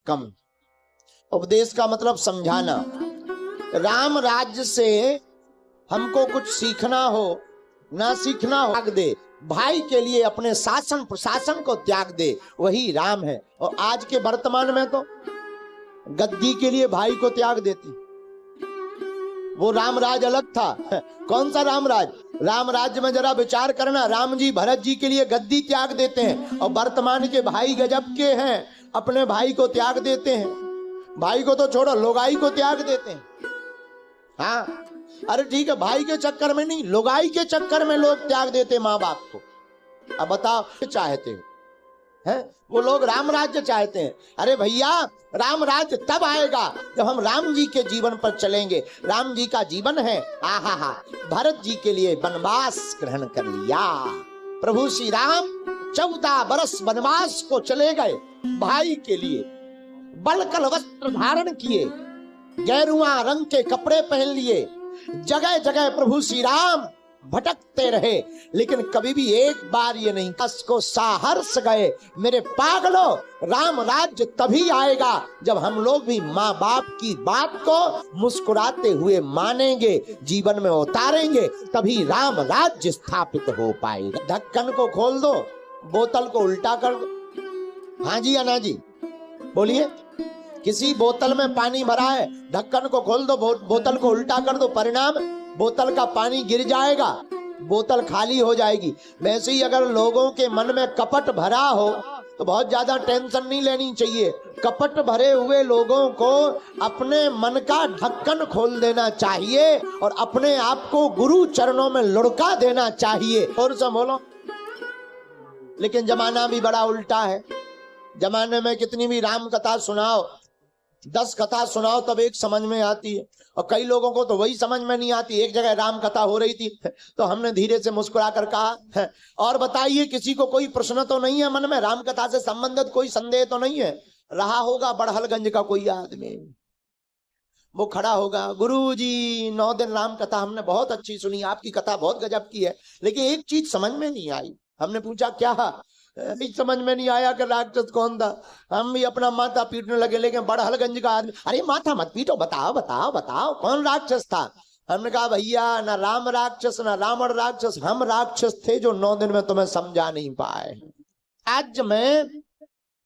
कम। उपदेश का मतलब समझाना। राम राज्य से हमको कुछ सीखना हो ना सीखना हो, त्याग दे। भाई के लिए अपने शासन प्रशासन को त्याग दे, वही राम है। और आज के वर्तमान में तो गद्दी के लिए भाई को त्याग देती। वो रामराज अलग था। कौन सा रामराज? राम राज्य में जरा विचार करना, राम जी भरत जी के लिए गद्दी त्याग देते हैं, और वर्तमान के भाई गजब के हैं, अपने भाई को त्याग देते हैं। भाई को तो छोड़ो, लोगाई को त्याग देते हैं। हाँ, अरे ठीक है, भाई के चक्कर में नहीं, लोगाई के चक्कर में लोग त्याग देते माँ बाप को। अब बताओ चाहते हो है? वो लोग राम राज्य चाहते हैं। अरे भैया, राम राज्य तब आएगा जब हम राम जी के जीवन पर चलेंगे। राम जी का जीवन है, आहा हा, भरत जी के लिए वनवास ग्रहण कर लिया। प्रभु श्री राम 14 बरस वनवास को चले गए, भाई के लिए बलकल वस्त्र धारण किए, गेरुआ रंग के कपड़े पहन लिए, जगह जगह प्रभु श्री राम भटकते रहे, लेकिन कभी भी एक बार ये नहीं को साहर्ष गए। मेरे पागलों, राम राज्य तभी आएगा जब हम लोग भी माँ बाप की बात को मुस्कुराते हुए मानेंगे, जीवन में उतारेंगे, तभी राम राज्य स्थापित हो पाएगा। ढक्कन को खोल दो, बोतल को उल्टा कर दो। हाँ जी या ना जी? बोलिए। किसी बोतल में पानी भरा है, ढक्कन को खोल दो, बोतल को उल्टा कर दो, परिणाम बोतल का पानी गिर जाएगा, बोतल खाली हो जाएगी। वैसे ही अगर लोगों के मन में कपट भरा हो तो बहुत ज्यादा टेंशन नहीं लेनी चाहिए। कपट भरे हुए लोगों को अपने मन का ढक्कन खोल देना चाहिए और अपने आप को गुरु चरणों में लुढ़का देना चाहिए। और सब बोलो। लेकिन जमाना भी बड़ा उल्टा है। जमाने में कितनी भी राम कथा सुनाओ, 10 कथा सुनाओ तब एक समझ में आती है, और कई लोगों को तो वही समझ में नहीं आती। एक जगह राम कथा हो रही थी तो हमने धीरे से मुस्कुरा कर कहा, और बताइए किसी को कोई प्रश्न तो नहीं है मन में? राम कथा से संबंधित कोई संदेह तो नहीं है? रहा होगा बड़हलगंज का कोई आदमी, वो खड़ा होगा, गुरुजी 9 दिन राम कथा हमने बहुत अच्छी सुनी, आपकी कथा बहुत गजब की है, लेकिन एक चीज समझ में नहीं आई। हमने पूछा क्या? नहीं समझ में नहीं आया कि राक्षस कौन था। हम भी अपना माथा पीटने लगे, लेकिन बड़हलगंज का आदमी, अरे माथा मत पीटो, बताओ बताओ बताओ कौन राक्षस था? हमने कहा भैया, ना राम राक्षस ना रावण राक्षस, हम राक्षस थे जो 9 दिन में तुम्हें समझा नहीं पाए। आज में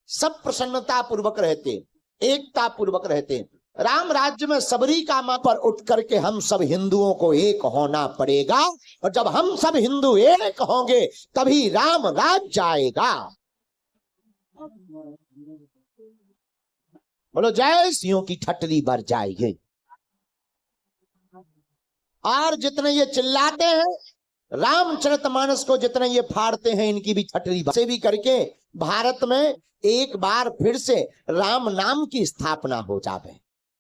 सब प्रसन्नता पूर्वक रहते, एकता पूर्वक रहते। राम राज्य में सबरी कामा पर उठ करके हम सब हिंदुओं को एक होना पड़ेगा, और जब हम सब हिंदू एक होंगे तभी राम राज्य आएगा। बोलो जय सिंह की ठटरी भर जाएगी। और जितने ये चिल्लाते हैं, रामचरितमानस को जितने ये फाड़ते हैं, इनकी भी ठटरी से भी करके भारत में एक बार फिर से राम नाम की स्थापना हो जावे।